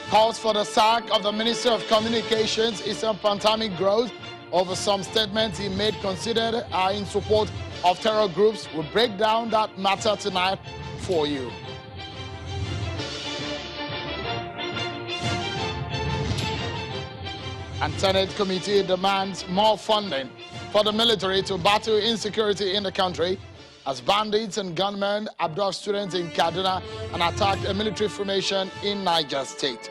Calls for the sack of the Minister of Communications, Issa Pantami, grows over some statements he made considered in support of terror groups. We'll break down that matter tonight for you. And Senate committee demands more funding for the military to battle insecurity in the country as bandits and gunmen abduct students in Kaduna and attacked a military formation in Niger State.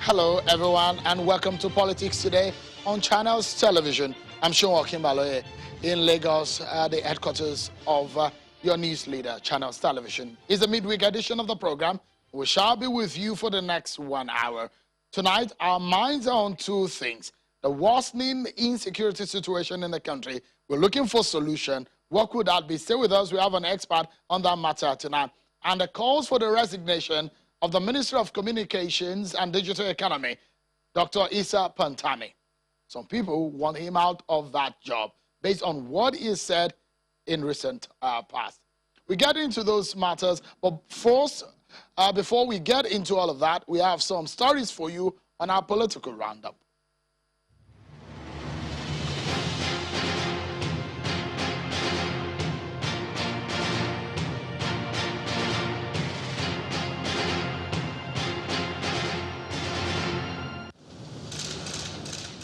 Hello, everyone, and welcome to Politics Today on Channels Television. I'm Sean Kimbaloye in Lagos, the headquarters of your news leader, Channels Television. It's a midweek edition of the program. We shall be with you for the next 1 hour. Tonight, our minds are on two things: the worsening insecurity situation in the country. We're looking for solution. What could that be? Stay with us. We have an expert on that matter tonight. And the calls for the resignation of the Minister of Communications and Digital Economy, Dr. Issa Pantami. Some people want him out of that job based on what he said in recent past. We get into those matters, but first, before we get into all of that, we have some stories for you on our political roundup.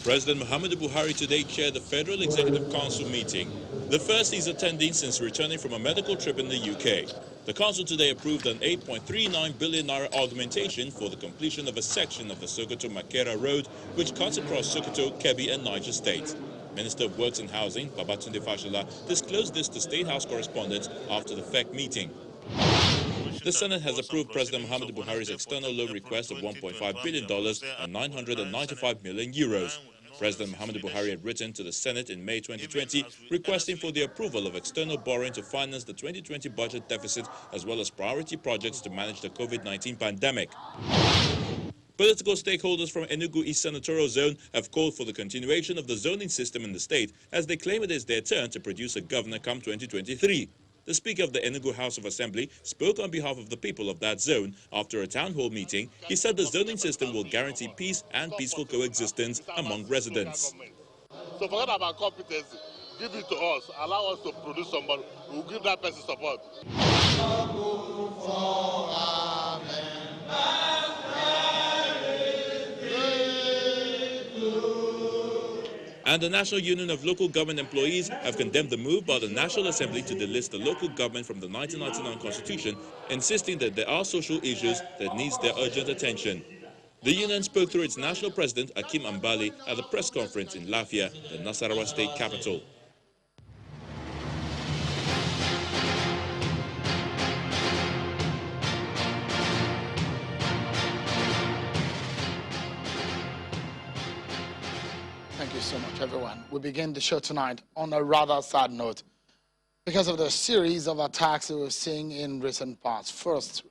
President Muhammadu Buhari today chaired the Federal Executive Council meeting, the first he's attending since returning from a medical trip in the UK. The council today approved an 8.39 billion naira augmentation for the completion of a section of the Sokoto-Makera Road, which cuts across Sokoto, Kebbi and Niger State. Minister of Works and Housing, Babatunde Fashola, disclosed this to State House correspondents after the FEC meeting. The Senate has approved President Muhammadu Buhari's external loan request of $1.5 billion and 995 million euros. President Muhammadu Buhari had written to the Senate in May 2020 requesting for the approval of external borrowing to finance the 2020 budget deficit as well as priority projects to manage the COVID-19 pandemic. Political stakeholders from Enugu East Senatorial Zone have called for the continuation of the zoning system in the state as they claim it is their turn to produce a governor come 2023. The Speaker of the Enugu House of Assembly spoke on behalf of the people of that zone after a town hall meeting. He said the zoning system will guarantee peace and peaceful coexistence among residents. So forget about competency. Give it to us. Allow us to produce somebody who will give that person support. And the National Union of Local Government Employees have condemned the move by the National Assembly to delist the local government from the 1999 Constitution, insisting that there are social issues that needs their urgent attention. The union spoke through its national president, Akim Ambali, at a press conference in Lafia, the Nasarawa state capital. Thank you so much, everyone. We begin the show tonight on a rather sad note because of the series of attacks that we're seeing in recent past. First,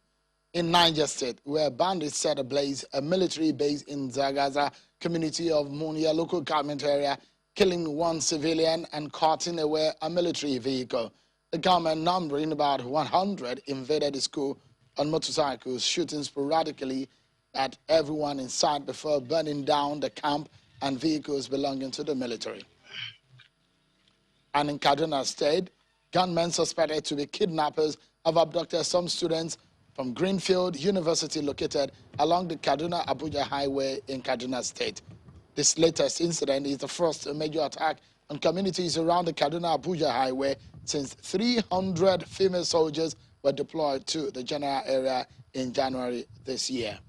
in Niger State, where bandits set ablaze a military base in Zagaza community of Munia local government area, killing one civilian and carting away a military vehicle. The government, numbering about 100, invaded the school on motorcycles, shooting sporadically at everyone in sight before burning down the camp and vehicles belonging to the military. And in Kaduna State, gunmen suspected to be kidnappers have abducted some students from Greenfield University located along the Kaduna-Abuja Highway in Kaduna State. This latest incident is the first major attack on communities around the Kaduna-Abuja Highway since 300 female soldiers were deployed to the general area in January this year.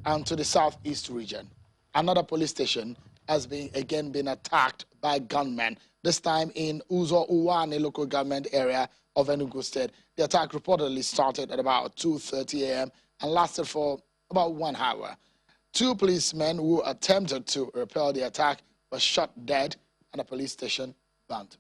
And to the southeast region, another police station has again been attacked by gunmen, this time in Uzo Uwane local government area of Enugu State. The attack reportedly started at about 2:30 a.m. and lasted for about 1 hour. Two policemen who attempted to repel the attack were shot dead and the police station burnt.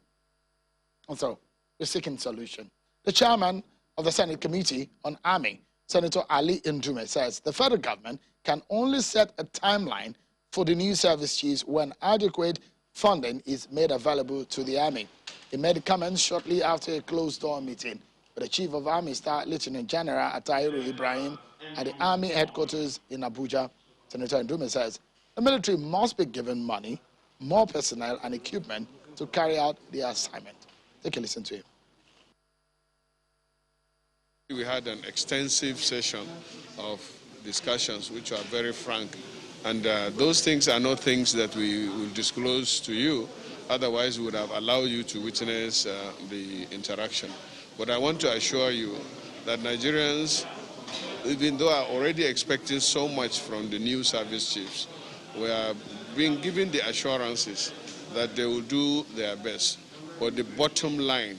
And so, we're seeking solution. The chairman of the Senate Committee on Army, Senator Ali Ndume, says the federal government can only set a timeline for the new service chiefs when adequate funding is made available to the Army. He made comments shortly after a closed-door meeting with the Chief of Army Staff, Lieutenant General Atahiru Ibrahim, at the Army headquarters in Abuja. Senator Ndume says the military must be given money, more personnel and equipment to carry out their assignment. Take a listen to him. We had an extensive session of discussions which are very frank, and those things are not things that we will disclose to you, otherwise we would have allowed you to witness the interaction. But I want to assure you that Nigerians, even though are already expecting so much from the new service chiefs, we are being given the assurances that they will do their best. But the bottom line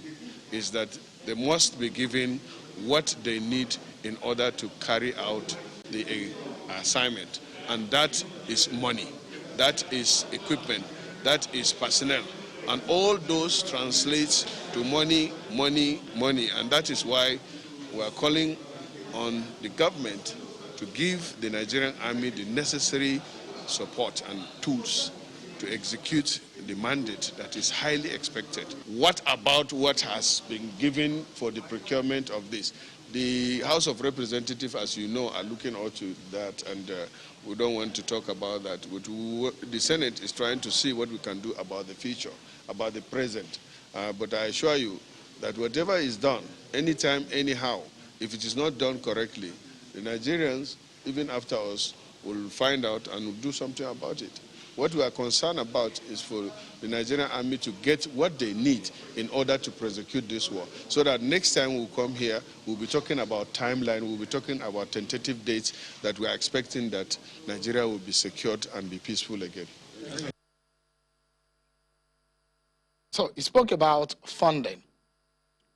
is that they must be given what they need in order to carry out the assignment. And that is money, that is equipment, that is personnel. And all those translates to money, money, money. And that is why we are calling on the government to give the Nigerian Army the necessary support and tools to execute the mandate that is highly expected. What about what has been given for the procurement of this? The House of Representatives, as you know, are looking out to that, and we don't want to talk about that. The Senate is trying to see what we can do about the future, about the present. But I assure you that whatever is done, anytime, anyhow, if it is not done correctly, the Nigerians, even after us, will find out and will do something about it. What we are concerned about is for the Nigerian Army to get what they need in order to prosecute this war, so that next time we'll come here, we'll be talking about timeline, we'll be talking about tentative dates that we are expecting that Nigeria will be secured and be peaceful again. So he spoke about funding,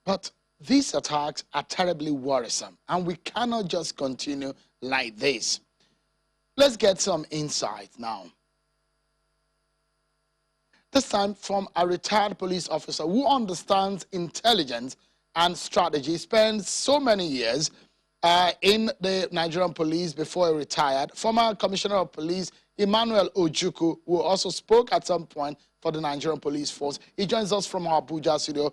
but these attacks are terribly worrisome, and we cannot just continue like this. Let's get some insight now. This time from a retired police officer who understands intelligence and strategy, spent so many years in the Nigerian police before he retired. Former Commissioner of Police Emmanuel Ojukwu, who also spoke at some point for the Nigerian Police Force. He joins us from our Abuja studio.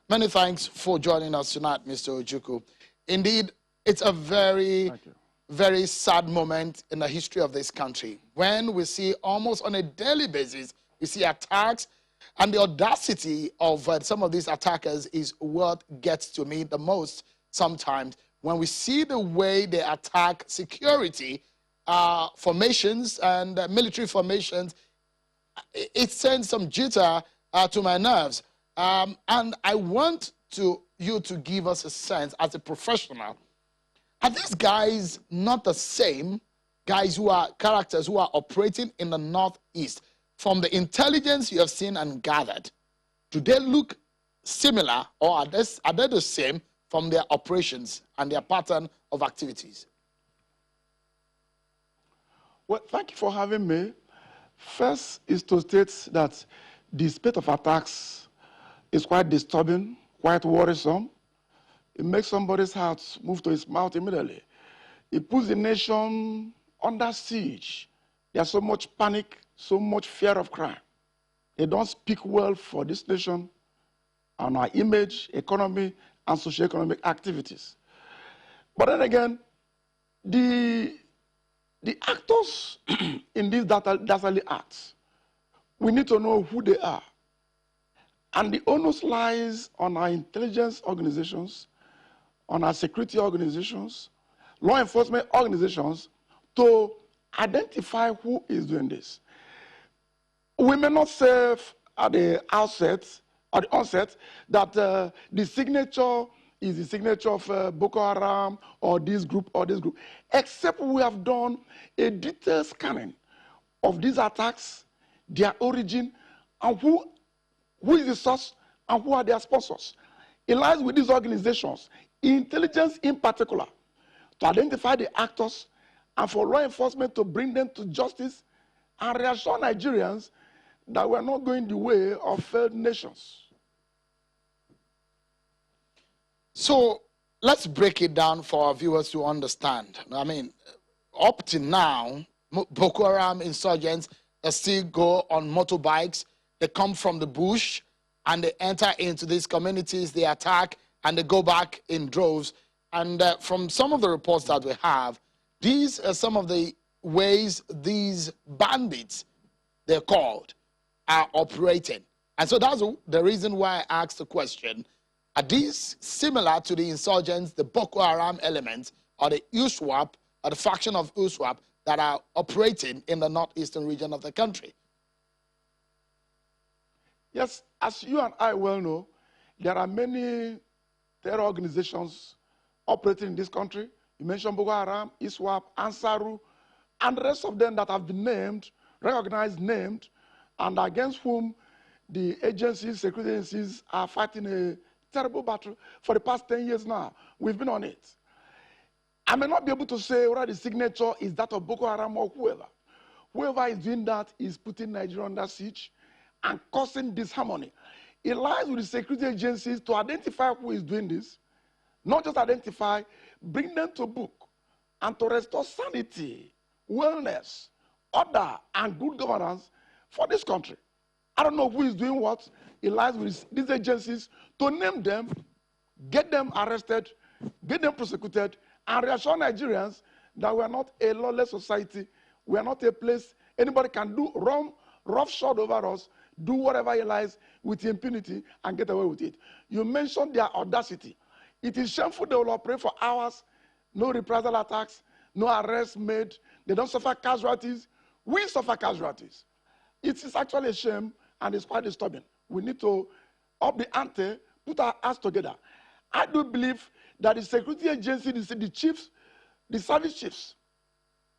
Many thanks for joining us tonight, Mr. Ojukwu. Indeed, it's a very sad moment in the history of this country when we see almost on a daily basis, we see attacks, and the audacity of some of these attackers is what gets to me the most sometimes. When we see the way they attack security formations and military formations, it sends some jitter to my nerves. And I want you to give us a sense as a professional. Are these guys not the same guys who are characters who are operating in the Northeast? From the intelligence you have seen and gathered, do they look similar, or are they the same from their operations and their pattern of activities? Well, thank you for having me. First is to state that the spate of attacks is quite disturbing, quite worrisome. It makes somebody's heart move to his mouth immediately. It puts the nation under siege. There's so much panic, so much fear of crime. They don't speak well for this nation and our image, economy, and socioeconomic activities. But then again, the actors in these dastardly acts, we need to know who they are. And the onus lies on our intelligence organizations, on our security organizations, law enforcement organizations to identify who is doing this. We may not say at the onset that the signature is the signature of Boko Haram or this group, except we have done a detailed scanning of these attacks, their origin, and who is the source and who are their sponsors. It lies with these organizations, intelligence in particular, to identify the actors and for law enforcement to bring them to justice and reassure Nigerians that we're not going the way of failed nations. So let's break it down for our viewers to understand. I mean, up to now, Boko Haram insurgents that still go on motorbikes. They come from the bush and they enter into these communities, they attack, and they go back in droves. And from some of the reports that we have, these are some of the ways these bandits, they're called, are operating. And so that's the reason why I asked the question, are these similar to the insurgents, the Boko Haram elements, or the USWAP, or the faction of USWAP that are operating in the northeastern region of the country? Yes, as you and I well know, there are many terror organizations operating in this country. You mentioned Boko Haram, ISWAP, Ansaru, and the rest of them that have been named, recognized, named, and against whom the agencies, security agencies are fighting a terrible battle for the past 10 years now. We've been on it. I may not be able to say whether the signature is that of Boko Haram or whoever. Whoever is doing that is putting Nigeria under siege and causing disharmony. It lies with the security agencies to identify who is doing this, not just identify, bring them to book, and to restore sanity, wellness, order, and good governance for this country. I don't know who is doing what. It lies with these agencies to name them, get them arrested, get them prosecuted, and reassure Nigerians that we are not a lawless society. We are not a place anybody can do wrong, roughshod over us, do whatever he likes with impunity and get away with it. You mentioned their audacity. It is shameful they will operate for hours, no reprisal attacks, no arrests made. They don't suffer casualties. We suffer casualties. It is actually a shame and it's quite disturbing. We need to up the ante, put our hands together. I do believe that the security agency, the chiefs, the service chiefs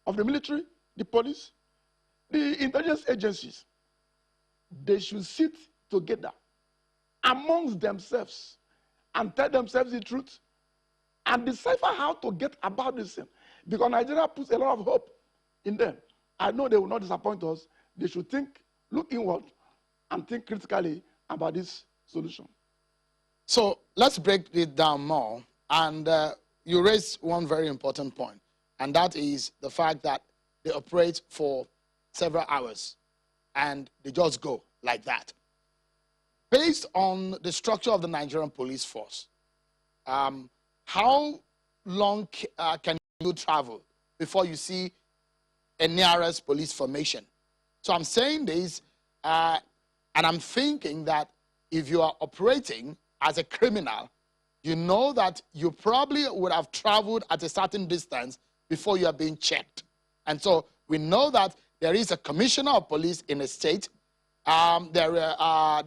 of the military, the police, the intelligence agencies, they should sit together amongst themselves and tell themselves the truth and decipher how to get about this thing. Because Nigeria puts a lot of hope in them. I know they will not disappoint us. They should think, look inward, and think critically about this solution. So let's break it down more. And you raised one very important point, and that is the fact that they operate for several hours and they just go like that. Based on the structure of the Nigerian police force, how long can you travel before you see a nearest police formation? So I'm saying this, and I'm thinking that if you are operating as a criminal, you know that you probably would have traveled at a certain distance before you are being checked. And so we know that there is a commissioner of police in a state. There are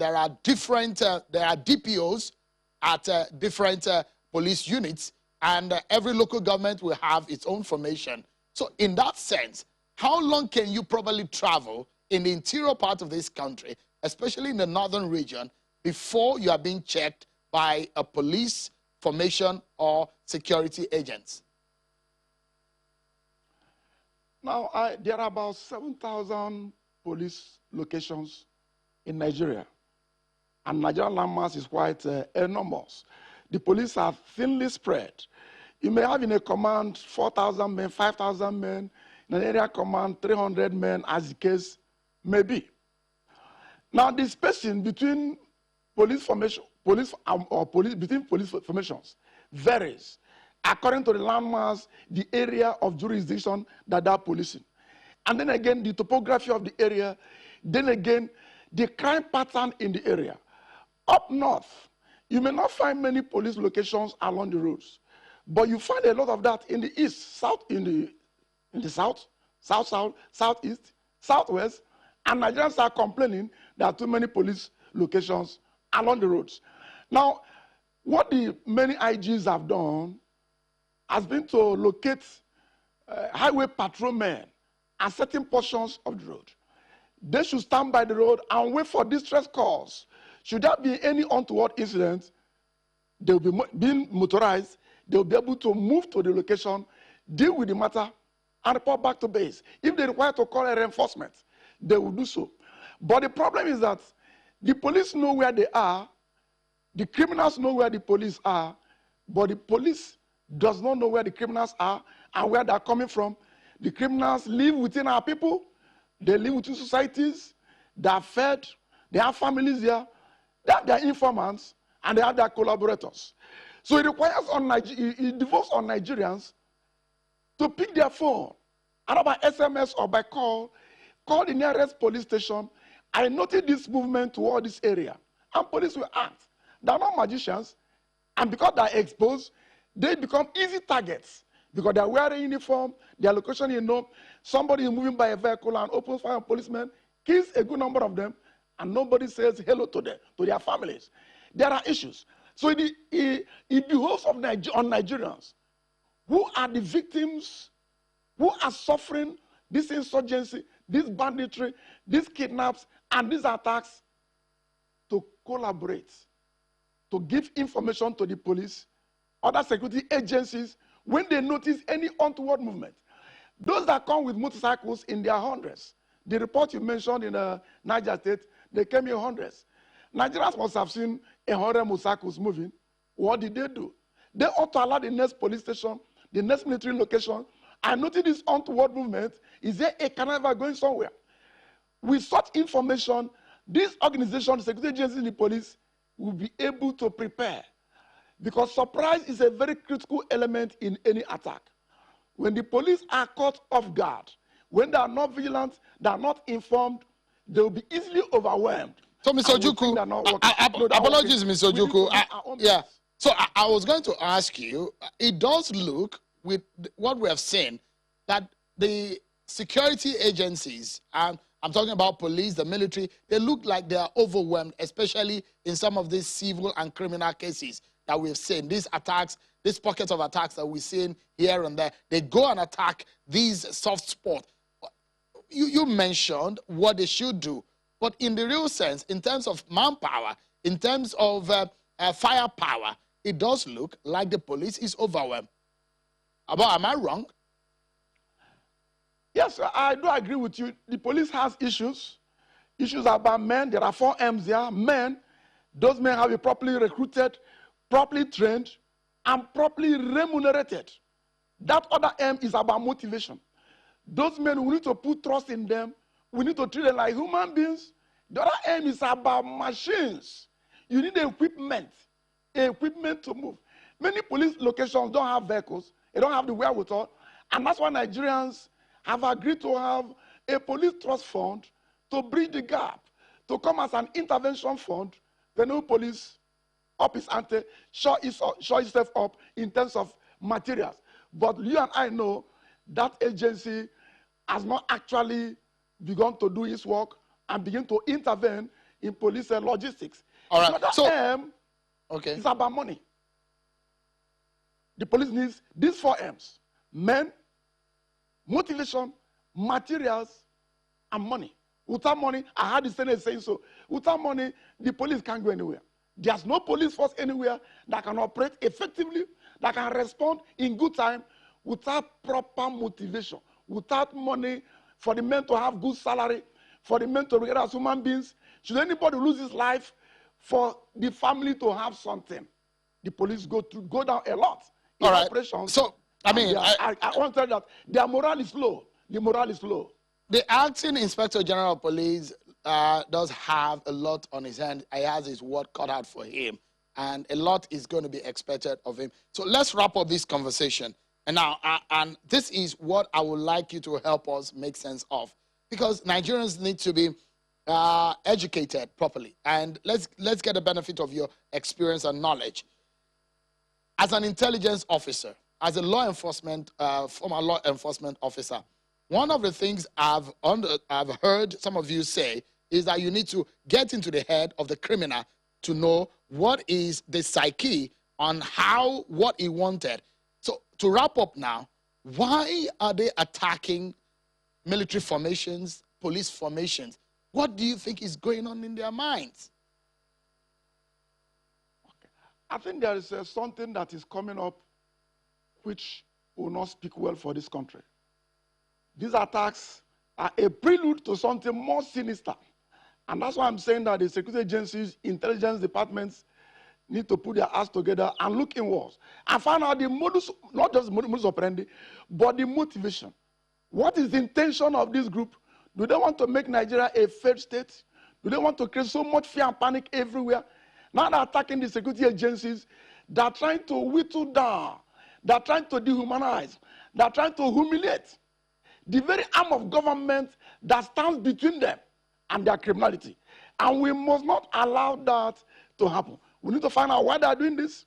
DPOs at different police units, and every local government will have its own formation. So in that sense, how long can you probably travel in the interior part of this country, especially in the northern region, before you are being checked by a police formation or security agents? Now, there are about 7,000 police locations in Nigeria, and Nigerian landmass is quite enormous. The police are thinly spread. You may have in a command 4,000 men, 5,000 men, in an area command 300 men, as the case may be. Now, the spacing between police formation, between police formations varies according to the landmass, the area of jurisdiction that they are policing. And then again, the topography of the area, then again, the crime pattern in the area. Up north, you may not find many police locations along the roads, but you find a lot of that in the east, south, in the south, southeast, southwest, and Nigerians are complaining there are too many police locations along the roads. Now, what the many IGs have done has been to locate highway patrolmen at certain portions of the road. They should stand by the road and wait for distress calls. Should there be any untoward incident, they will be being motorized, they will be able to move to the location, deal with the matter, and report back to base. If they require to call a reinforcement, they will do so. But the problem is that the police know where they are, the criminals know where the police are, but the police does not know where the criminals are and where they are coming from. The criminals live within our people. They live within societies. They are fed. They have families here. They have their informants, and they have their collaborators. So it requires it devolves on Nigerians to pick their phone, either by SMS or by call the nearest police station. I noted this movement toward this area, and police will act. They are not magicians, and because they are exposed, they become easy targets because they are wearing uniform, their location you know, somebody is moving by a vehicle and opens fire on policemen, kills a good number of them, and nobody says hello to them, to their families. There are issues. So it behoves on Nigerians who are the victims, who are suffering this insurgency, this banditry, these kidnaps, and these attacks, to collaborate, to give information to the police, other security agencies, when they notice any untoward movement. Those that come with motorcycles in their hundreds, the report you mentioned in Niger State, they came in hundreds. Nigerians must have seen 100 motorcycles moving. What did they do? They ought to allow the next police station, the next military location, and notice this untoward movement. Is there a carnival going somewhere? With such information, this organization, the security agencies in the police, will be able to prepare. Because surprise is a very critical element in any attack. When the police are caught off guard, when they are not vigilant, they are not informed, they will be easily overwhelmed. So, Mr. Ojukwu, apologies, Mr. Ojukwu. Yeah. So I was going to ask you, it does look, with what we have seen, that the security agencies, and I'm talking about police, the military, they look like they are overwhelmed, especially in some of these civil and criminal cases that we've seen. These attacks, these pockets of attacks that we've seen here and there, they go and attack these soft spots. You mentioned what they should do, but in the real sense, in terms of manpower, in terms of firepower, it does look like the police is overwhelmed. Am I wrong? Yes, I do agree with you. The police has issues. Issues about men. There are 4 M's there. Men. Those men have to be properly recruited, properly trained, and properly remunerated. That other M is about motivation. Those men, we need to put trust in them. We need to treat them like human beings. The other M is about machines. You need equipment to move. Many police locations don't have vehicles. They don't have the wherewithal. And that's why Nigerians have agreed to have a police trust fund to bridge the gap, to come as an intervention fund. The new police up his ante, show itself up in terms of materials. But you and I know that agency has not actually begun to do its work and begin to intervene in police and logistics. All right. So, it's about money. The police needs these 4 M's: men, motivation, materials, and money. Without money, I heard the Senate saying so. Without money, the police can't go anywhere. There's no police force anywhere that can operate effectively, that can respond in good time without proper motivation, without money for the men to have good salary, for the men to regard as human beings. Should anybody lose his life, for the family to have something, the police go down a lot in operations. So, I mean, I want to tell you that their morale is low. The morale is low. The acting Inspector General of Police does have a lot on his hand. He has his work cut out for him, and a lot is going to be expected of him. So let's wrap up this conversation. And now, and this is what I would like you to help us make sense of, because Nigerians need to be educated properly. And let's get the benefit of your experience and knowledge. As an intelligence officer, as a law enforcement, former law enforcement officer, one of the things I've heard some of you say is that you need to get into the head of the criminal to know what is the psyche on what he wanted. So to wrap up now, why are they attacking military formations, police formations? What do you think is going on in their minds? Okay. I think there is something that is coming up which will not speak well for this country. These attacks are a prelude to something more sinister. And that's why I'm saying that the security agencies, intelligence departments need to put their acts together and look inwards and find out the modus, not just the modus operandi, but the motivation. What is the intention of this group? Do they want to make Nigeria a failed state? Do they want to create so much fear and panic everywhere? Now they're attacking the security agencies. They're trying to whittle down. They're trying to dehumanize. They're trying to humiliate the very arm of government that stands between them and their criminality. And we must not allow that to happen. We need to find out why they are doing this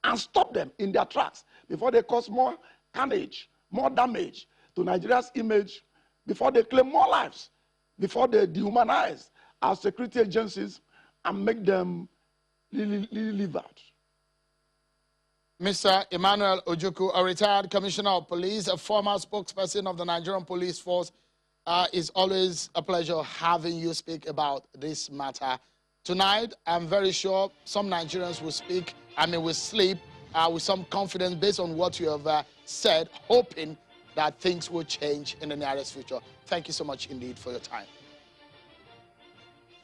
and stop them in their tracks before they cause more carnage, more damage to Nigeria's image, before they claim more lives, before they dehumanize our security agencies and make them really live out. Mr. Emmanuel Ojukwu, a retired commissioner of police, a former spokesperson of the Nigerian Police Force, it's always a pleasure having you speak about this matter. Tonight, I'm very sure some Nigerians will speak, will sleep with some confidence based on what you have said, hoping that things will change in the nearest future. Thank you so much indeed for your time.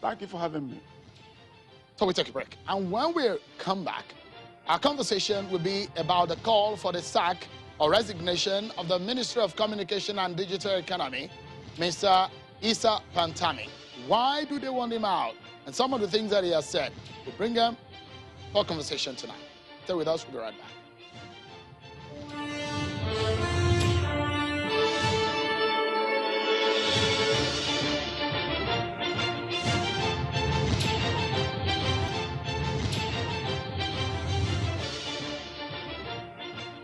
Thank you for having me. So we take a break. And when we come back, our conversation will be about the call for the sack or resignation of the Minister of Communication and Digital Economy, Mr. Issa Pantami. Why do they want him out? And some of the things that he has said. We'll bring them for conversation tonight. Stay with us. We'll be right back.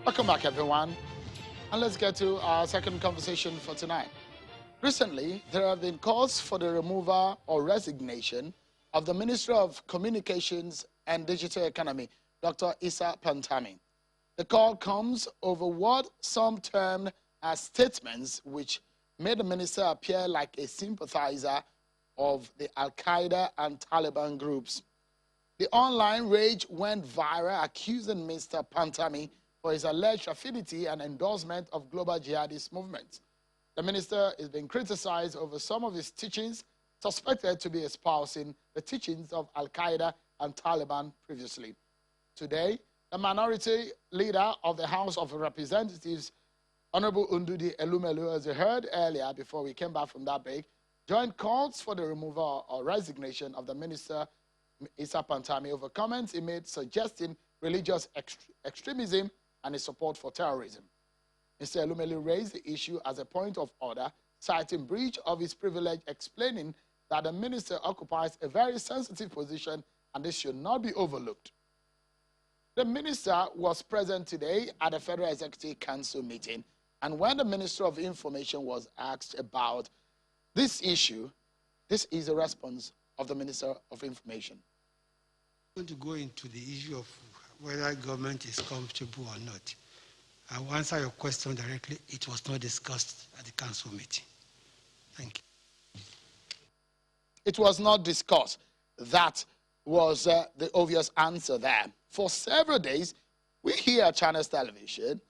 Welcome back, everyone. And let's get to our second conversation for tonight. Recently, there have been calls for the removal or resignation of the Minister of Communications and Digital Economy, Dr. Issa Pantami. The call comes over what some termed as statements which made the minister appear like a sympathizer of the Al-Qaeda and Taliban groups. The online rage went viral, accusing Mr. Pantami for his alleged affinity and endorsement of global jihadist movements. The minister is being criticized over some of his teachings, suspected to be espousing the teachings of Al-Qaeda and Taliban previously. Today, the minority leader of the House of Representatives, Honorable Undudi Elumelu, as you heard earlier before we came back from that break, joined calls for the removal or resignation of the minister, Issa Pantami, over comments he made suggesting religious extremism and his support for terrorism. Mr. Elumelu raised the issue as a point of order, citing breach of his privilege, explaining that the minister occupies a very sensitive position and this should not be overlooked. The minister was present today at the Federal Executive Council meeting, and when the Minister of Information was asked about this issue, this is a response of the Minister of Information. I'm going to go into the issue of whether government is comfortable or not. I will answer your question directly. It was not discussed at the council meeting. Thank you. It was not discussed. That was the obvious answer there. For several days, we here at Channels Television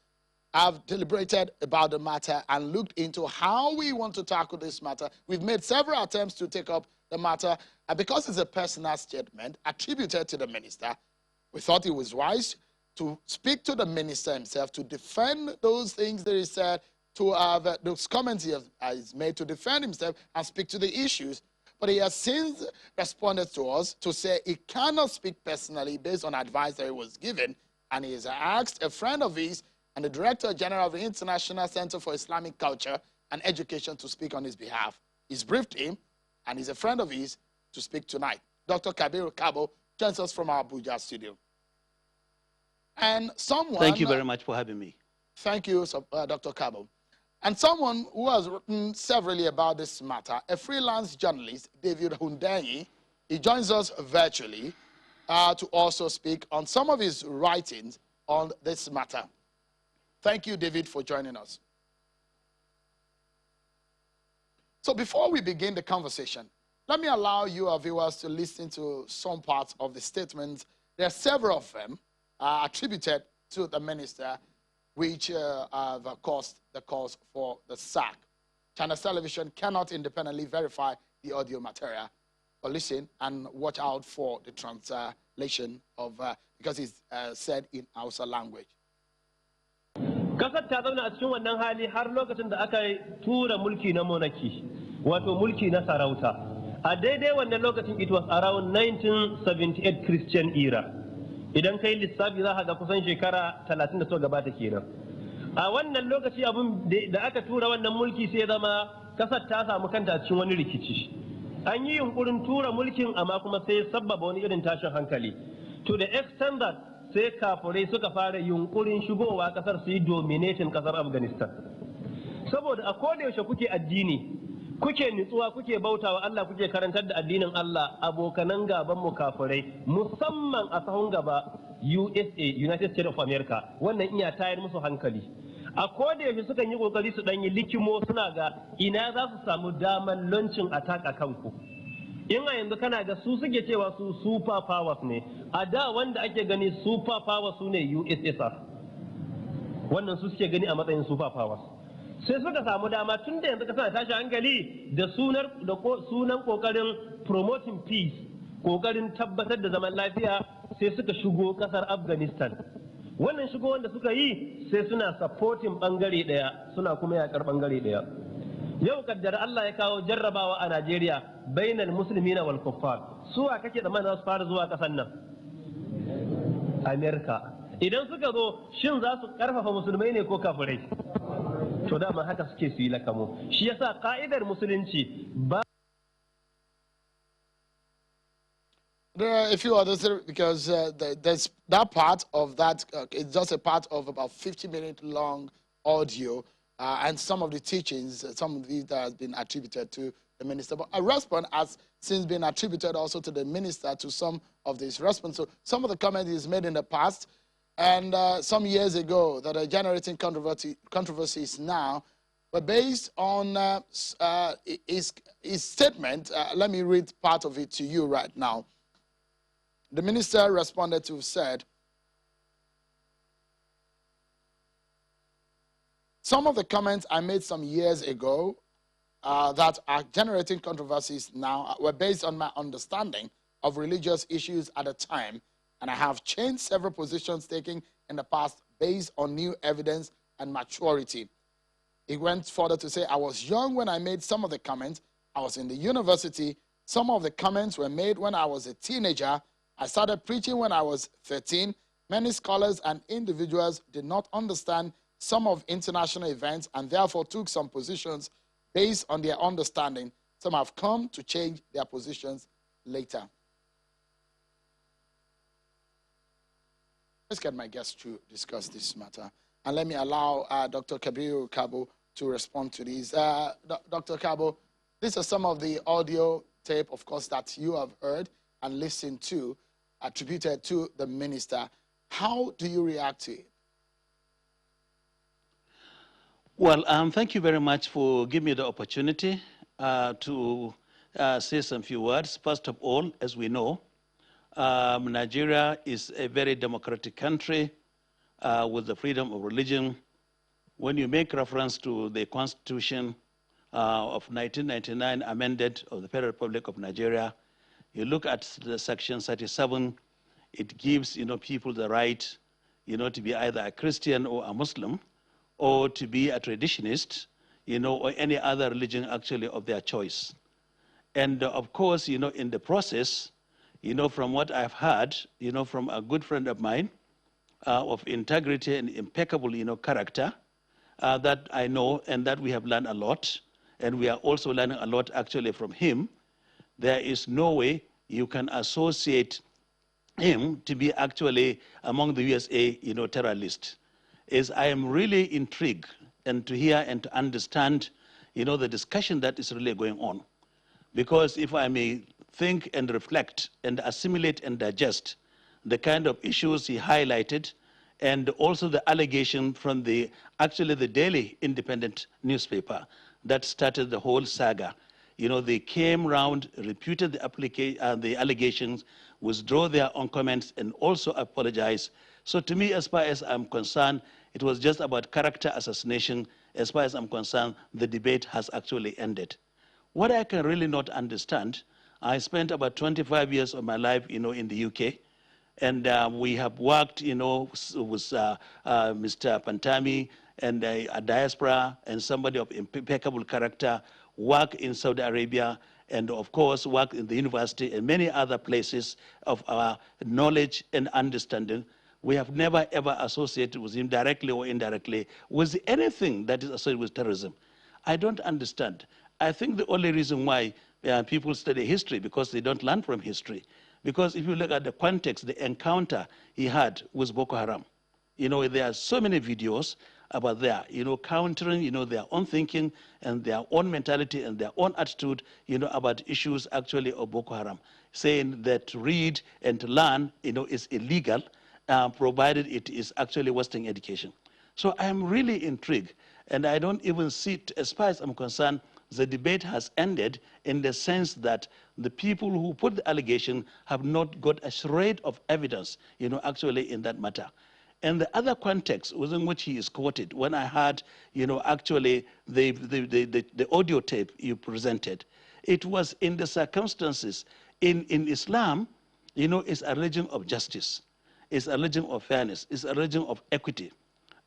have deliberated about the matter and looked into how we want to tackle this matter. We've made several attempts to take up the matter, and because it's a personal statement attributed to the minister, we thought it was wise to speak to the minister himself, to defend those things that he said, to have those comments he has made, to defend himself and speak to the issues. But he has since responded to us to say he cannot speak personally based on advice that he was given, and he has asked a friend of his and the Director General of the International Center for Islamic Culture and Education to speak on his behalf. He's briefed him, and he's a friend of his to speak tonight. Dr. Kabiru Kabo joins us from our Abuja studio. And someone... Thank you very much for having me. Thank you, Dr. Kabo. And someone who has written severally about this matter, a freelance journalist, David Hundenyi, he joins us virtually to also speak on some of his writings on this matter. Thank you, David, for joining us. So before we begin the conversation, let me allow you, our viewers, to listen to some parts of the statements. There are several of them attributed to the minister, which have caused the cause for the sack. Channels Television cannot independently verify the audio material, but listen and watch out for the translation of, because it's said in Hausa language. Kasar ta zauna a cikin wannan hali har lokacin da aka tura mulki na monarchy, wato mulki na sarauta. A daidai wannan lokacin it was around 1978 Christian era. Idan kai lissafi za ka ga kusan shekara 30 da suka gabata kenan. A wannan lokaci abin da aka tura wannan mulki sai zama kasar ta samu kanta a cikin wani rikici. An yi yunkurin tura mulkin amma kuma sai sabbaba wani irin tashin hankali. To the extent that sai kafurai suka fara yunkurin shigowa kasar su yi dominating kasar Afghanistan. Saboda a koda yaushe kuke addini, kuke nutsuwa, kuke bautawa Allah, kuke karantar da addinin Allah, abokanan gaban mu kafurai, musamman a sahun gaba USA, United States of America, wannan iya tayar musu hankali. A koda yaushe sukan yi kokari su dan yi likimo suna ga ina za su samu daman launching attack a kanku. In a yanzu kana ga su suke cewa su super powers ne, a da wanda ake gani super powers su ne USSR, wannan su suke gani a matsayin super powers. Sai suka samu dama tun da yanzu kasar tashi hankali da sunan kokarin promoting peace, kokarin tabbatar da zaman lafiya, sai suka shigo kasar Afghanistan. Wannan shigo wanda suka yi sai suna supporting bangare daya, suna kuma yakar bangare daya. Yau kaddara Allah ya kawo jarrabawa a Najeriya bainal muslimina wal kuffar. Suwa kake da za su fara zuwa kasan nan? Amerika. Idan suka zo shin za su karfafa musulmai ne ko kafirai? To dama haka suke su yi lakamo. Shi yasa ka'idar musulunci ba. There are a few others because there's that part of that. It's just a part of about 50-minute long audio. And some of the teachings, some of these that has been attributed to the minister. But a response has since been attributed also to the minister to some of these responses. So some of the comments he's made in the past and some years ago that are generating controversies now, but based on his statement, let me read part of it to you right now. The minister responded to said, some of the comments I made some years ago that are generating controversies now were based on my understanding of religious issues at the time, and I have changed several positions taken in the past based on new evidence and maturity. He went further to say, I was young when I made some of the comments. I was in the university. Some of the comments were made when I was a teenager. I started preaching when I was 13. Many scholars and individuals did not understand some of international events and therefore took some positions based on their understanding. Some have come to change their positions later. Let's get my guests to discuss this matter. And let me allow Dr. Kabiru Kabo to respond to these. Dr. Kabo, these are some of the audio tape, of course, that you have heard and listened to, attributed to the minister. How do you react to it? Well, thank you very much for giving me the opportunity to say some few words. First of all, as we know, Nigeria is a very democratic country with the freedom of religion. When you make reference to the Constitution of 1999 amended of the Federal Republic of Nigeria, you look at the Section 37, it gives people the right to be either a Christian or a Muslim, or to be a traditionist, or any other religion actually of their choice. And of course, in the process, from what I've heard, from a good friend of mine of integrity and impeccable, character that I know and that we have learned a lot, and we are also learning a lot actually from him, there is no way you can associate him to be actually among the USA, terror list. Is I am really intrigued and to hear and to understand, the discussion that is really going on. Because if I may think and reflect and assimilate and digest the kind of issues he highlighted and also the allegation from the Daily Independent newspaper that started the whole saga. They came round, refuted the allegations, withdrew their own comments and also apologized. So to me, as far as I'm concerned, it was just about character assassination. As far as I'm concerned, the debate has actually ended. What I can really not understand, I spent about 25 years of my life, in the UK, And we have worked, with Mr. Pantami and a diaspora and somebody of impeccable character, work in Saudi Arabia, and of course work in the university and many other places of our knowledge and understanding. We have never ever associated with him directly or indirectly with anything that is associated with terrorism. I don't understand. I think the only reason why people study history because they don't learn from history. Because if you look at the context, the encounter he had with Boko Haram, there are so many videos about their, countering, their own thinking and their own mentality and their own attitude, about issues actually of Boko Haram, saying that to read and to learn, is illegal, provided it is actually Western education. So I am really intrigued, and I don't even see it, as far as I'm concerned, the debate has ended in the sense that the people who put the allegation have not got a shred of evidence, actually in that matter. And the other context within which he is quoted, when I heard, actually the audio tape you presented, it was in the circumstances. In Islam, it's a religion of justice. It's a religion of fairness. It's a religion of equity.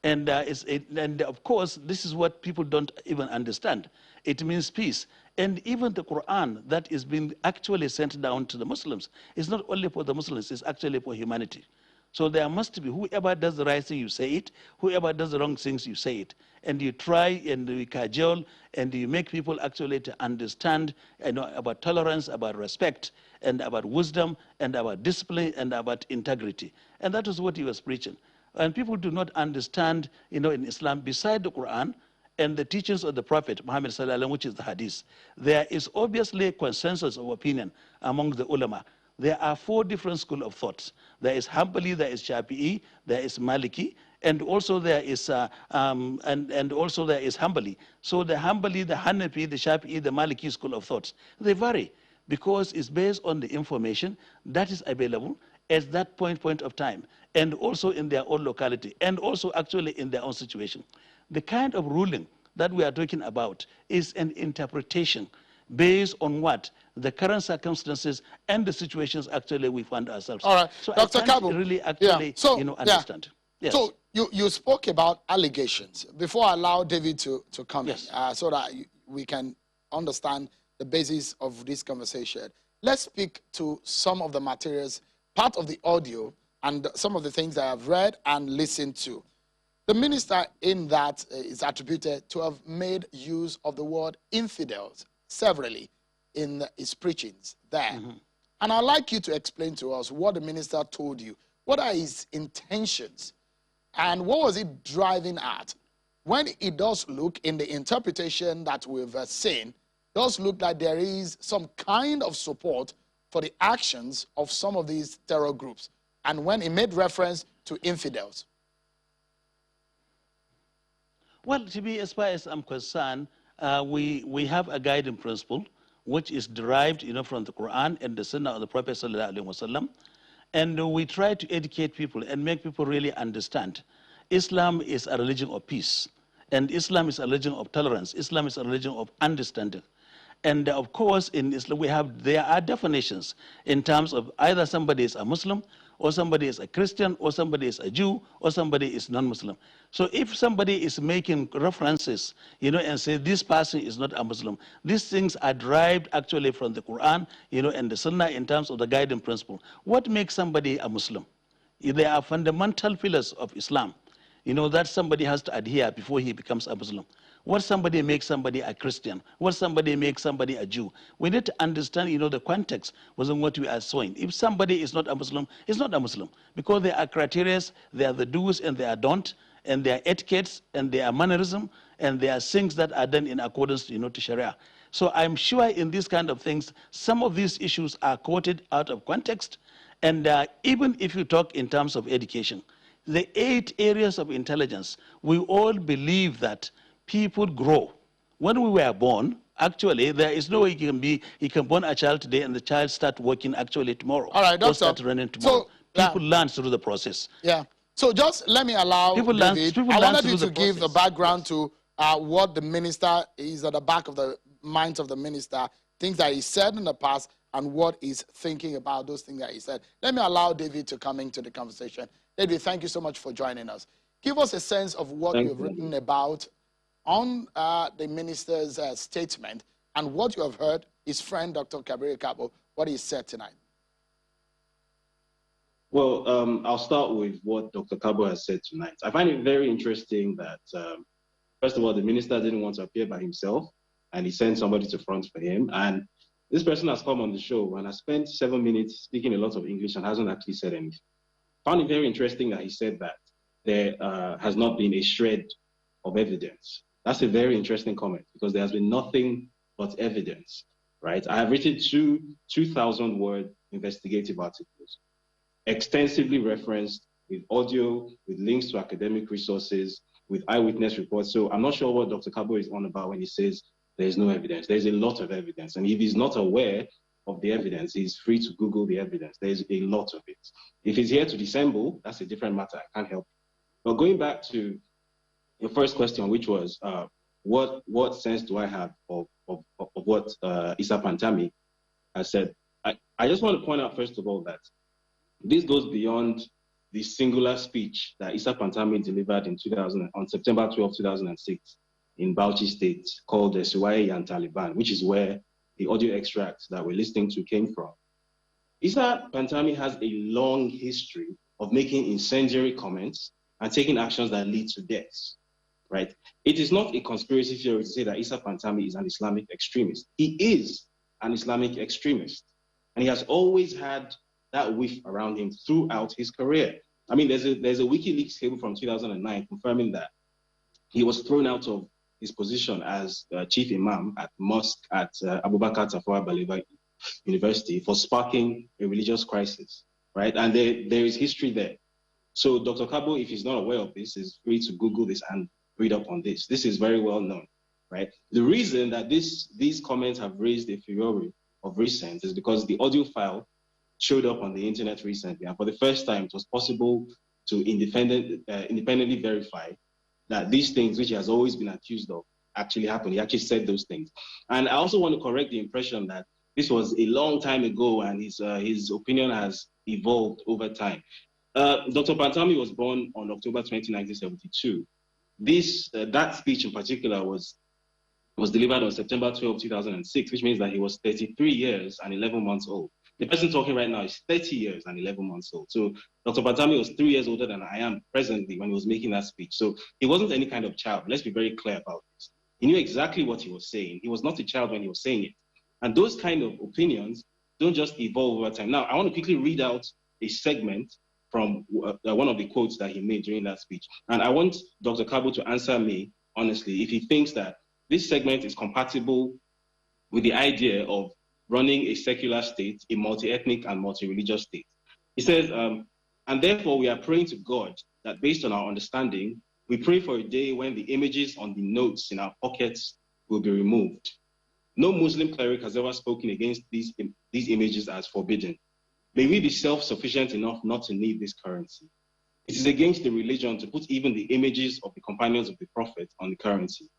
And of course, this is what people don't even understand. It means peace. And even the Quran that is being actually sent down to the Muslims is not only for the Muslims, it's actually for humanity. So there must be, whoever does the right thing, you say it. Whoever does the wrong things, you say it. And you try and you cajole and you make people actually to understand about tolerance, about respect, and about wisdom, and about discipline, and about integrity. And that is what he was preaching. And people do not understand, in Islam, beside the Quran and the teachings of the Prophet Muhammad sallallahu alaihi wasallam, which is the Hadith, there is obviously a consensus of opinion among the ulama. There are 4 different schools of thoughts. There is Hanbali, there is Shafi'i, there is Maliki, and also there is also there is Hanbali. So the Hanbali, the Hanafi, the Shafi'i, the Maliki school of thoughts, they vary because it's based on the information that is available at that point of time, and also in their own locality, and also actually in their own situation. The kind of ruling that we are talking about is an interpretation based on what? The current circumstances and the situations actually we find ourselves. All right, so Dr. I can't Kabu, really actually understand. Yes. So you spoke about allegations. Before I allow David to come in, so that we can understand the basis of this conversation, let's speak to some of the materials, part of the audio, and some of the things that I've read and listened to. The minister in that is attributed to have made use of the word infidels severally in his preachings there. And I'd like you to explain to us what the minister told you. What are his intentions? And what was he driving at? When it does look, in the interpretation that we've seen, does look like there is some kind of support for the actions of some of these terror groups. And when he made reference to infidels. Well, to me, as far as I'm concerned, we have a guiding principle which is derived, from the Quran and the Sunnah of the Prophet sallallahu alaihi wasallam, and we try to educate people and make people really understand. Islam is a religion of peace, and Islam is a religion of tolerance. Islam is a religion of understanding. And of course, in Islam, there are definitions in terms of either somebody is a Muslim, or somebody is a Christian, or somebody is a Jew, or somebody is non-Muslim. So if somebody is making references, and say this person is not a Muslim, these things are derived actually from the Quran, and the Sunnah in terms of the guiding principle. What makes somebody a Muslim? There are fundamental pillars of Islam, that somebody has to adhere before he becomes a Muslim. What somebody makes somebody a Christian? What somebody makes somebody a Jew? We need to understand, the context within what we are saying. If somebody is not a Muslim, he's not a Muslim. Because there are criteria, there are the do's and there are don't, and there are etiquettes, and there are mannerism, and there are things that are done in accordance, to Sharia. So I'm sure in these kind of things, some of these issues are quoted out of context. And even if you talk in terms of education, the 8 areas of intelligence, we all believe that people grow. When we were born, actually, there is no way you can born a child today and the child start working actually tomorrow. All right, doctor. Or start running tomorrow. So, people learn through the process. Yeah. So just let me allow David, I wanted you to give the background to what the minister is at the back of the minds of the minister, things that he said in the past, and what he's thinking about those things that he said. Let me allow David to come into the conversation. David, thank you so much for joining us. Give us a sense of what you've written about on the minister's statement and what you have heard his friend, Dr. Kabir Kabo, what he said tonight. Well, I'll start with what Dr. Kabo has said tonight. I find it very interesting that, first of all, the minister didn't want to appear by himself, and he sent somebody to front for him. And this person has come on the show and has spent 7 minutes speaking a lot of English and hasn't actually said anything. I found it very interesting that he said that there has not been a shred of evidence. That's a very interesting comment because there has been nothing but evidence, right? I have written two 2,000-word investigative articles, extensively referenced with audio, with links to academic resources, with eyewitness reports. So I'm not sure what Dr. Kabo is on about when he says there's no evidence. There's a lot of evidence. And if he's not aware of the evidence, he's free to Google the evidence. There's a lot of it. If he's here to dissemble, that's a different matter. I can't help it. But going back to your first question, which was what sense do I have of what Issa Pantami has said? I just want to point out, first of all, that this goes beyond the singular speech that Issa Pantami delivered on September 12, 2006 in Bauchi State called the Suwaye and Taliban, which is where the audio extracts that we're listening to came from. Issa Pantami has a long history of making incendiary comments and taking actions that lead to deaths, right? It is not a conspiracy theory to say that Issa Pantami is an Islamic extremist. He is an Islamic extremist, and he has always had that whiff around him throughout his career. I mean, there's a WikiLeaks cable from 2009 confirming that he was thrown out of his position as chief imam at mosque at Abubakar Tafawa Balewa University for sparking a religious crisis, right? And there is history there. So Dr. Kabo, if he's not aware of this, is free to Google this and read up on this. This is very well known, right? The reason that these comments have raised a furor of recent is because the audio file showed up on the internet recently, and for the first time, it was possible to independently verify that these things, which he has always been accused of, actually happened. He actually said those things. And I also want to correct the impression that this was a long time ago and his opinion has evolved over time. Dr. Pantami was born on October 20, 1972. That speech in particular was delivered on September 12, 2006, which means that he was 33 years and 11 months old. The person talking right now is 30 years and 11 months old. So Dr. Pantami was 3 years older than I am presently when he was making that speech. So he wasn't any kind of child. Let's be very clear about this. He knew exactly what he was saying. He was not a child when he was saying it. And those kind of opinions don't just evolve over time. Now, I want to quickly read out a segment from one of the quotes that he made during that speech. And I want Dr. Kabo to answer me, honestly, if he thinks that this segment is compatible with the idea of running a secular state, a multi-ethnic and multi-religious state. He says, and therefore we are praying to God that based on our understanding, we pray for a day when the images on the notes in our pockets will be removed. No Muslim cleric has ever spoken against these images as forbidden. May we be self-sufficient enough not to need this currency. It is against the religion to put even the images of the companions of the Prophet on the currency.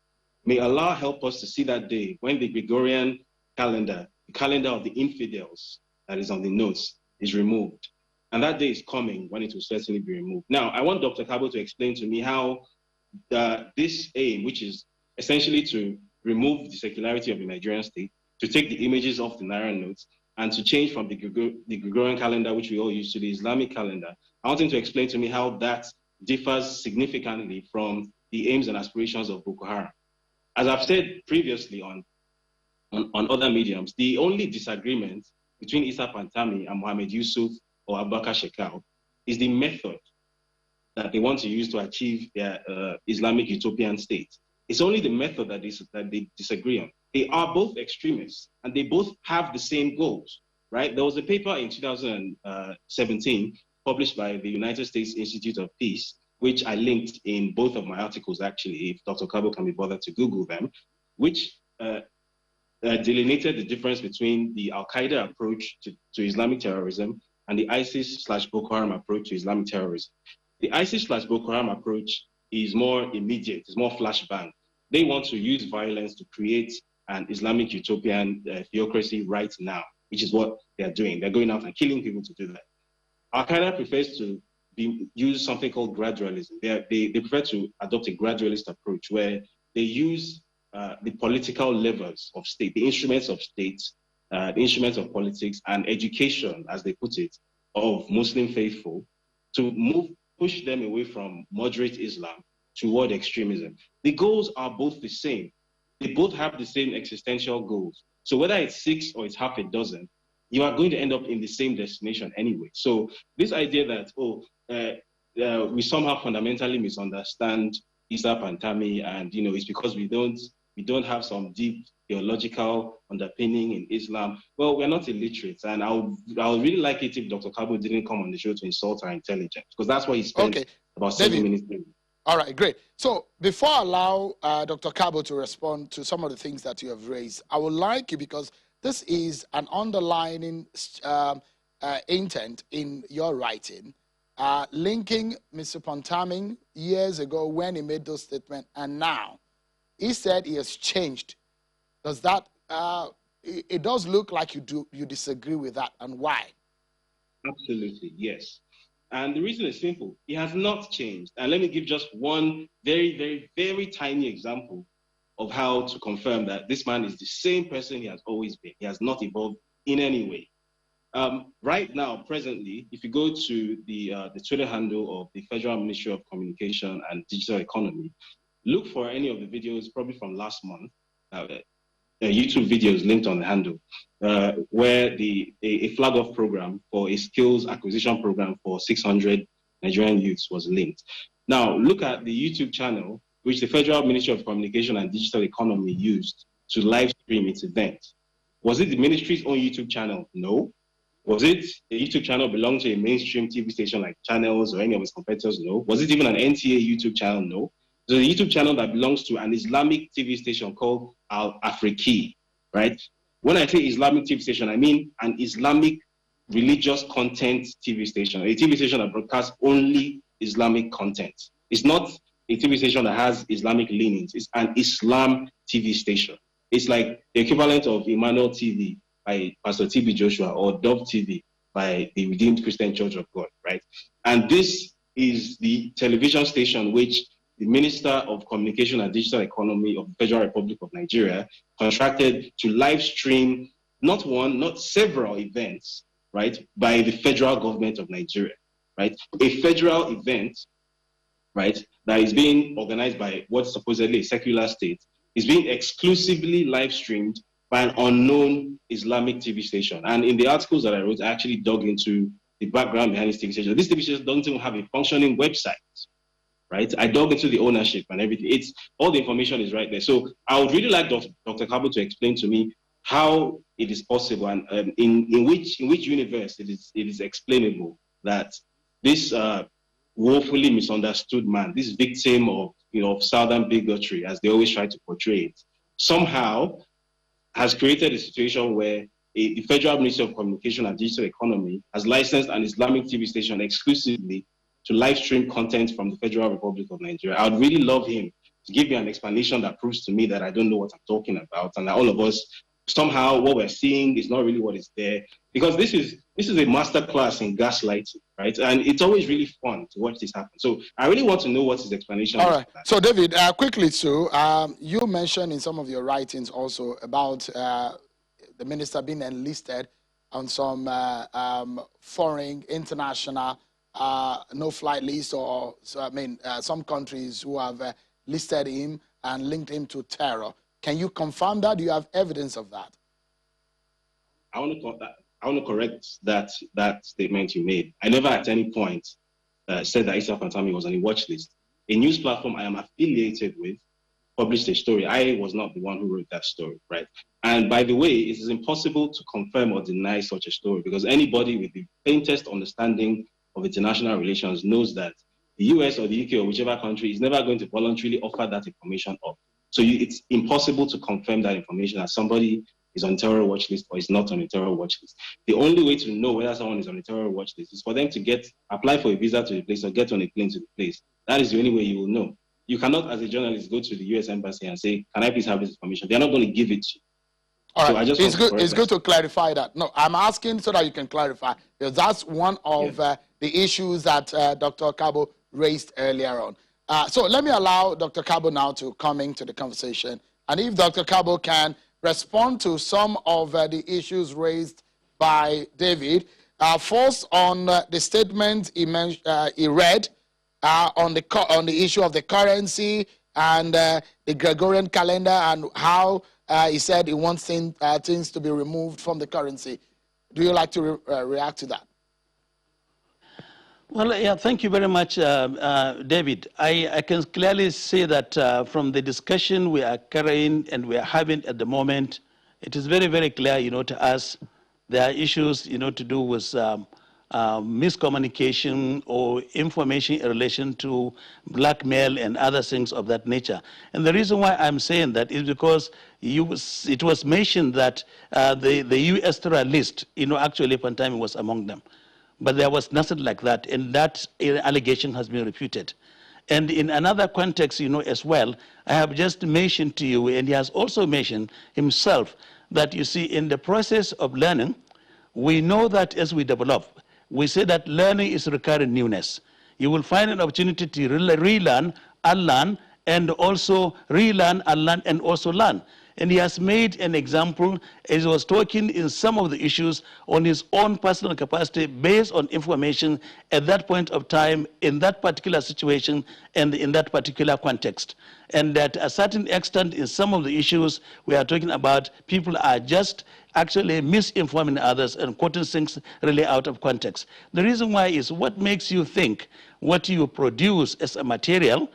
May Allah help us to see that day when the Gregorian calendar, the calendar of the infidels that is on the notes, is removed. And that day is coming when it will certainly be removed. Now, I want Dr. Kabo to explain to me how this aim, which is essentially to remove the secularity of the Nigerian state, to take the images off the Naira notes, and to change from the Gregorian calendar, which we all use, to the Islamic calendar. I want him to explain to me how that differs significantly from the aims and aspirations of Boko Haram. As I've said previously on other mediums, the only disagreement between Issa Pantami and Mohammed Yusuf or Abubakar Shekau is the method that they want to use to achieve their Islamic utopian state. It's only the method that they disagree on. They are both extremists and they both have the same goals, right? There was a paper in 2017 published by the United States Institute of Peace, which I linked in both of my articles, actually, if Dr. Kabo can be bothered to Google them, which delineated the difference between the Al-Qaeda approach to Islamic terrorism and the ISIS/Boko Haram approach to Islamic terrorism. The ISIS/Boko Haram approach is more immediate, it's more flashbang. They want to use violence to create an Islamic utopian theocracy right now, which is what they're doing. They're going out and killing people to do that. Al-Qaeda prefers to use something called gradualism. They prefer to adopt a gradualist approach where they use the political levers of state, the instruments of state, the instruments of politics and education, as they put it, of Muslim faithful to push them away from moderate Islam toward extremism. The goals are both the same. They both have the same existential goals. So whether it's 6 or it's half a dozen, you are going to end up in the same destination anyway. So this idea that, we somehow fundamentally misunderstand Isa Pantami and, it's because we don't have some deep theological underpinning in Islam. Well, we're not illiterate. And I would really like it if Dr. Kabo didn't come on the show to insult our intelligence, because that's what he spent about 7 minutes doing. All right, great. So before I allow Dr. Kabo to respond to some of the things that you have raised, I would like you, because this is an underlining intent in your writing, linking Mr. Pantami years ago when he made those statements, and now he said he has changed. Does that, it does look like you disagree with that, and why? Absolutely, yes. And the reason is simple. He has not changed. And let me give just one very, very, very tiny example of how to confirm that this man is the same person he has always been. He has not evolved in any way. Right now, presently, if you go to the Twitter handle of the Federal Ministry of Communication and Digital Economy, look for any of the videos, probably from last month, YouTube videos linked on the handle, where a flag-off program for a skills acquisition program for 600 Nigerian youths was linked. Now, look at the YouTube channel, which the Federal Ministry of Communication and Digital Economy used to live stream its event. Was it the ministry's own YouTube channel? No. Was it a YouTube channel belonging to a mainstream TV station like Channels or any of its competitors? No. Was it even an NTA YouTube channel? No. So the YouTube channel that belongs to an Islamic TV station called Al Afriki, right? When I say Islamic TV station, I mean an Islamic religious content TV station, a TV station that broadcasts only Islamic content. It's not a TV station that has Islamic leanings. It's an Islam TV station. It's like the equivalent of Emmanuel TV by Pastor T.B. Joshua or Dove TV by the Redeemed Christian Church of God, right? And this is the television station which the Minister of Communication and Digital Economy of the Federal Republic of Nigeria contracted to live stream not one, not several events, right, by the federal government of Nigeria, right? A federal event, right, that is being organized by what's supposedly a secular state is being exclusively live streamed by an unknown Islamic TV station. And in the articles that I wrote, I actually dug into the background behind this TV station. This TV station doesn't even have a functioning website. Right? I dug into the ownership and everything. It's all the information is right there. So I would really like Dr. Kabo to explain to me how it is possible and in which universe it is explainable that this woefully misunderstood man, this victim of Southern bigotry, as they always try to portray it, somehow has created a situation where the Federal Ministry of Communication and Digital Economy has licensed an Islamic TV station exclusively to live stream content from the Federal Republic of Nigeria. I would really love him to give me an explanation that proves to me that I don't know what I'm talking about, and that all of us, somehow what we're seeing is not really what is there. Because this is a masterclass in gaslighting, right? And it's always really fun to watch this happen. So I really want to know what his explanation is. All right. So David, quickly too, you mentioned in some of your writings also about the minister being enlisted on some foreign, international, no-flight list, or some countries who have listed him and linked him to terror. Can you confirm that? Do you have evidence of that? I want to correct that statement you made. I never at any point said that Isa Pantami was on a watch list. A news platform I am affiliated with published a story. I was not the one who wrote that story, right? And by the way, it is impossible to confirm or deny such a story, because anybody with the faintest understanding of international relations knows that the US or the UK or whichever country is never going to voluntarily offer that information up. So it's impossible to confirm that information as somebody is on terror watch list or is not on a terror watch list. The only way to know whether someone is on a terror watch list is for them to apply for a visa to the place or get on a plane to the place. That is the only way you will know. You cannot, as a journalist, go to the US embassy and say, can I please have this information? They're not going to give it to you. All So right. I just It's want good. It's good to clarify that. No, I'm asking so that you can clarify, because that's one of the issues that Dr. Kabo raised earlier on. So let me allow Dr. Kabo now to come into the conversation, and if Dr. Kabo can respond to some of the issues raised by David. First, on the statement he read on the issue of the currency and the Gregorian calendar, and how he said he wants things to be removed from the currency. Do you like to react to that? Well, yeah, thank you very much, David. I can clearly say that from the discussion we are carrying and we are having at the moment, it is very, very clear, to us, there are issues, to do with miscommunication or information in relation to blackmail and other things of that nature. And the reason why I'm saying that is because it was mentioned that the U.S. terror list, actually Pantami was among them. But there was nothing like that, and that allegation has been refuted. And in another context, as well, I have just mentioned to you, and he has also mentioned himself, that you see, in the process of learning, we know that as we develop, we say that learning is recurrent newness. You will find an opportunity to relearn, unlearn, and also relearn, unlearn, and also learn. And he has made an example as he was talking in some of the issues on his own personal capacity based on information at that point of time, in that particular situation, and in that particular context. And that a certain extent in some of the issues we are talking about, people are just actually misinforming others and quoting things really out of context. The reason why is what makes you think what you produce as a material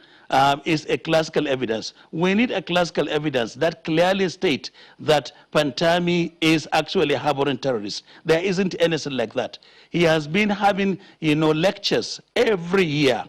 is a classical evidence. We need a classical evidence that clearly states that Pantami is actually harboring terrorists. There isn't anything like that. He has been having, lectures every year,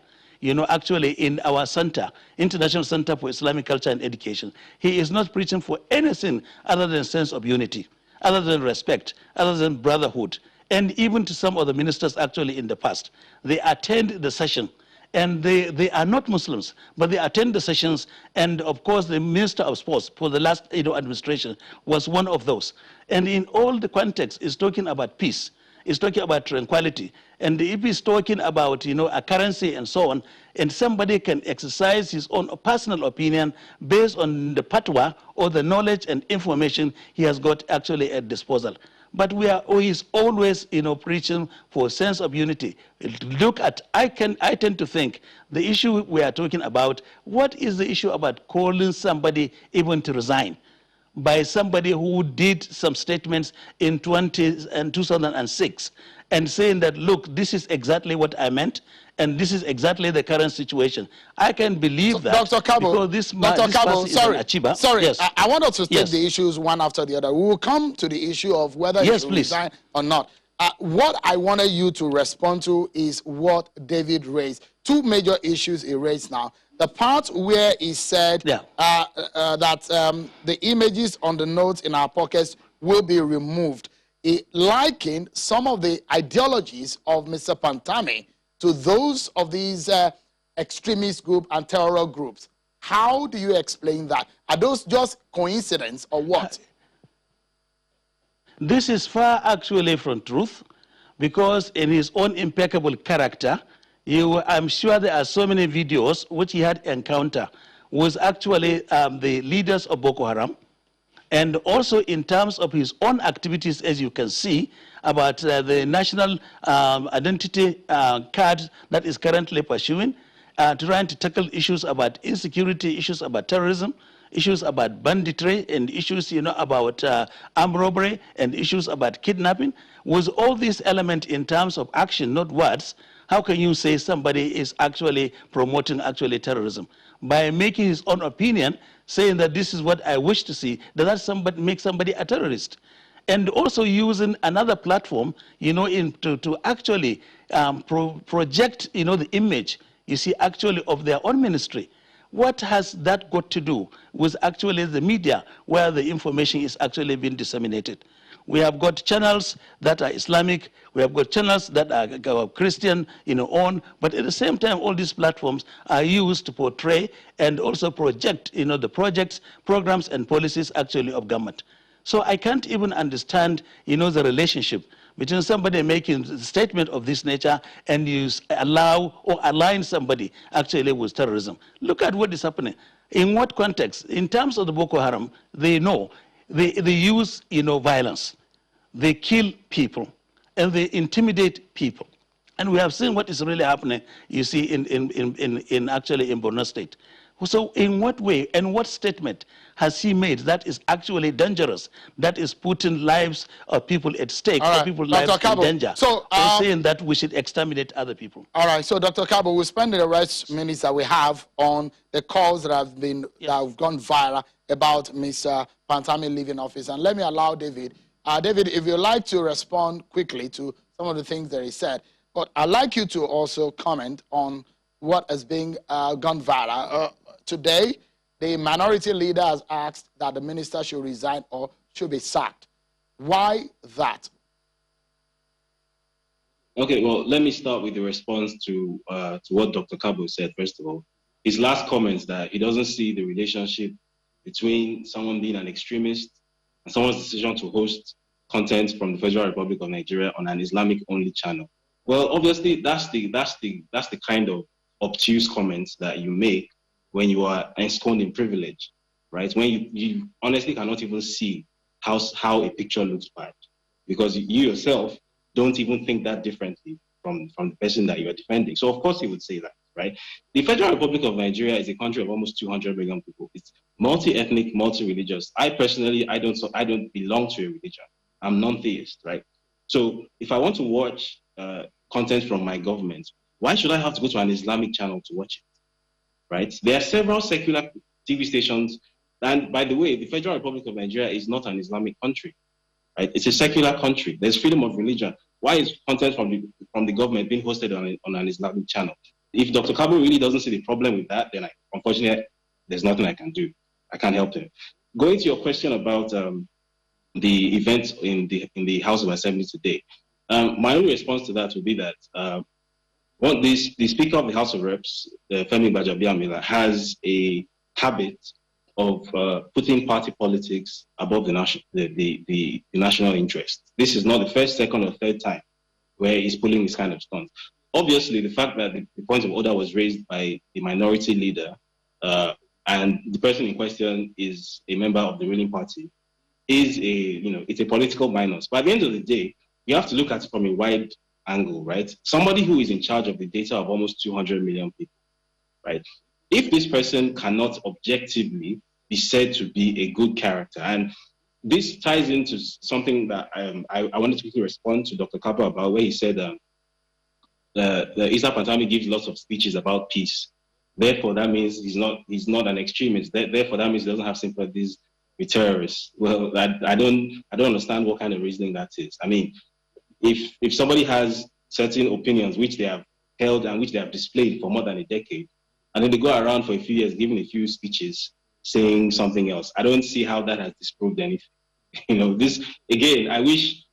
actually in our center, International Center for Islamic Culture and Education. He is not preaching for anything other than sense of unity, other than respect, other than brotherhood. And even to some of the ministers actually in the past, they attend the session. And they are not Muslims, but they attend the sessions. And of course, the Minister of Sports for the last administration was one of those. And in all the context, is talking about peace, is talking about tranquility. And if he's talking about a currency and so on, and somebody can exercise his own personal opinion based on the fatwa or the knowledge and information he has got actually at disposal. But he's always, preaching for a sense of unity. Look at, I tend to think the issue we are talking about, what is the issue about calling somebody even to resign by somebody who did some statements in 2006 and saying that, look, this is exactly what I meant, and this is exactly the current situation. I can believe that. Dr. Kabo, because this person is an achiever. Sorry, yes. I want us to take the issues one after the other. We will come to the issue of whether he should resign or not. What I wanted you to respond to is what David raised. Two major issues he raised now. The part where he said that the images on the notes in our pockets will be removed. He likened some of the ideologies of Mr. Pantami to those of these extremist groups and terror groups. How do you explain that? Are those just coincidence or what? This is far actually from truth, because in his own impeccable character, I'm sure there are so many videos which he had encounter with actually the leaders of Boko Haram, and also in terms of his own activities, as you can see, about the national identity card that is currently pursuing, trying to tackle issues about insecurity, issues about terrorism, issues about banditry, and issues, about armed robbery, and issues about kidnapping. With all these elements in terms of action, not words, how can you say somebody is actually promoting terrorism? By making his own opinion, saying that this is what I wish to see, does that somebody make somebody a terrorist? And also using another platform, to actually project, the image, you see, actually of their own ministry. What has that got to do with actually the media where the information is actually being disseminated? We have got channels that are Islamic, we have got channels that are Christian, on, but at the same time, all these platforms are used to portray and also project, the projects, programs, and policies actually of government. So I can't even understand, the relationship between somebody making a statement of this nature and you allow or align somebody actually with terrorism. Look at what is happening. In what context? In terms of the Boko Haram, they know. They use, violence. They kill people and they intimidate people. And we have seen what is really happening, you see, actually in Borno State. So in what way and what statement has he made that is actually dangerous, that is putting lives of people at stake, or people's lives in danger, so, saying that we should exterminate other people? All right, so Dr. Kabo, we'll spend the rest minutes that we have on the calls that have been that have gone viral about Mr. Pantami leaving office. And let me allow David. David, if you'd like to respond quickly to some of the things that he said, but I'd like you to also comment on what has been gone viral. Today, the minority leader has asked that the minister should resign or should be sacked. Why that? Okay, well, let me start with the response to what Dr. Kabo said, first of all. His last comments that he doesn't see the relationship between someone being an extremist and someone's decision to host content from the Federal Republic of Nigeria on an Islamic-only channel. Well, obviously, that's the kind of obtuse comments that you make when you are ensconced in privilege, right? When you honestly cannot even see how a picture looks bad, because you yourself don't even think that differently from the person that you are defending. So of course he would say that, right? The Federal Republic of Nigeria is a country of almost 200 million people. It's multi-ethnic, multi-religious. I personally, I don't belong to a religion. I'm non-theist, right? So if I want to watch content from my government, why should I have to go to an Islamic channel to watch it? Right? There are several secular TV stations, and by the way, the Federal Republic of Nigeria is not an Islamic country, right? It's a secular country. There's freedom of religion. Why is content from the government being hosted on an Islamic channel? If Dr. Kabo really doesn't see the problem with that, then unfortunately, there's nothing I can do. I can't help him. Going to your question about the events in the House of Assembly today, my only response to that would be that the Speaker of the House of Reps, Femi Gbajabiamila, has a habit of putting party politics above the national interest. This is not the first, second, or third time where he's pulling this kind of stunt. Obviously, the fact that the point of order was raised by the minority leader and the person in question is a member of the ruling party is it's a political minus. But at the end of the day, you have to look at it from a wide angle, right? Somebody who is in charge of the data of almost 200 million people, right? If this person cannot objectively be said to be a good character, and this ties into something that I wanted to quickly respond to Dr. Kabo about, where he said Issa Pantami gives lots of speeches about peace. Therefore, that means he's not an extremist. Therefore, that means he doesn't have sympathies with terrorists. Well, I don't understand what kind of reasoning that is. I mean, if somebody has certain opinions which they have held and which they have displayed for more than a decade, and then they go around for a few years giving a few speeches saying something else, I don't see how that has disproved anything. This again, I wish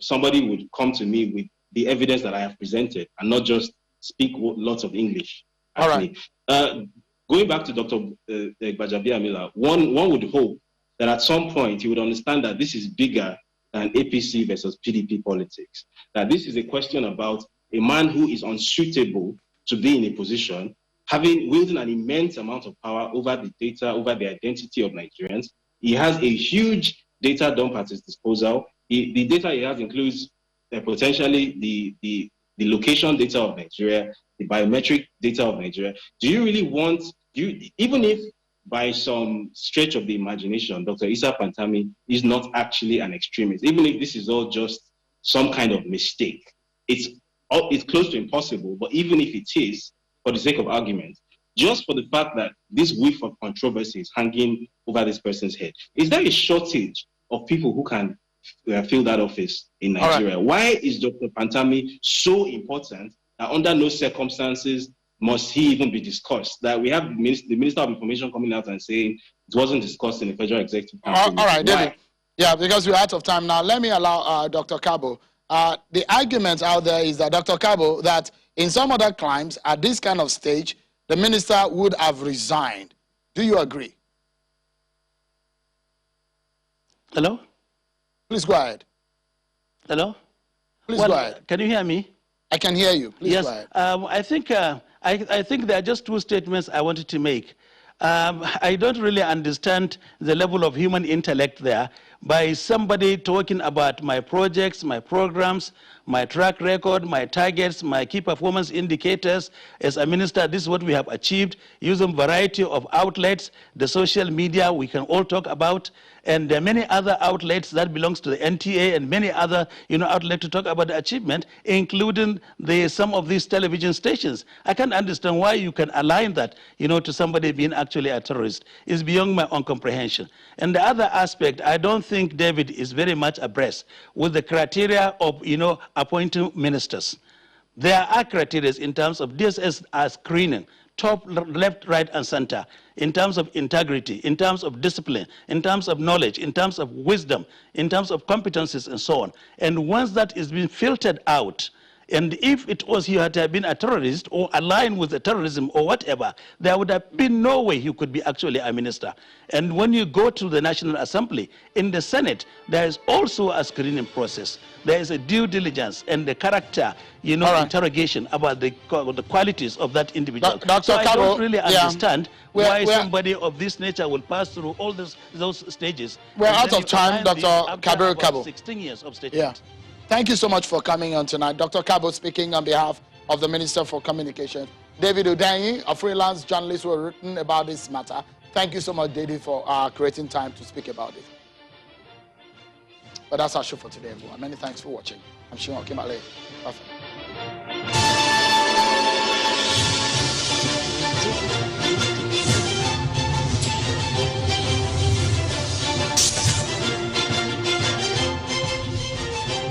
somebody would come to me with the evidence that I have presented and not just speak lots of English at me. Going back to Dr. Gbajabiamila, one would hope that at some point he would understand that this is bigger than APC versus PDP politics. That this is a question about a man who is unsuitable to be in a position, wielding an immense amount of power over the data, over the identity of Nigerians. He has a huge data dump at his disposal. The data he has includes potentially the location data of Nigeria, the biometric data of Nigeria. Do you really want, even if by some stretch of the imagination, Dr. Issa Pantami is not actually an extremist, even if this is all just some kind of mistake, it's close to impossible, but even if it is, for the sake of argument, just for the fact that this whiff of controversy is hanging over this person's head, is there a shortage of people who can fill that office in Nigeria? Why is Dr. Pantami so important that under no circumstances must he even be discussed? That we have the Minister of Information coming out and saying it wasn't discussed in the Federal Executive Council. All right, David. Yeah, because we're out of time now. Let me allow Dr. Kabo. The argument out there is that, Dr. Kabo, that in some other crimes, at this kind of stage, the minister would have resigned. Do you agree? Hello? Please go ahead. Hello? Please go ahead. Can you hear me? I can hear you. Please yes, go ahead. I think there are just two statements I wanted to make. I don't really understand the level of human intellect there by somebody talking about my projects, my programs, my track record, my targets, my key performance indicators. As a minister, this is what we have achieved using variety of outlets, the social media we can all talk about, and there are many other outlets that belongs to the NTA and many other outlets to talk about the achievement, including some of these television stations. I can't understand why you can align that to somebody being actually a terrorist. It's beyond my own comprehension. And the other aspect, I don't think David is very much abreast with the criteria of appointing ministers. There are criteria in terms of DSS screening, top, left, right, and center, in terms of integrity, in terms of discipline, in terms of knowledge, in terms of wisdom, in terms of competencies, and so on. And once that is being filtered out, and if it was he had been a terrorist or aligned with the terrorism or whatever, there would have been no way he could be actually a minister. And when you go to the National Assembly, in the Senate, there is also a screening process. There is a due diligence and the character, interrogation about the qualities of that individual. So I don't really understand why somebody of this nature will pass through all those stages. We're out of time, Dr. Kabo. 16 years of statement. Yeah. Thank you so much for coming on tonight. Dr. Kabo speaking on behalf of the Minister for Communications. David Udayi, a freelance journalist who has written about this matter. Thank you so much, David, for creating time to speak about it. But that's our show for today, everyone. Many thanks for watching. I'm Shimon Kimale. Bye.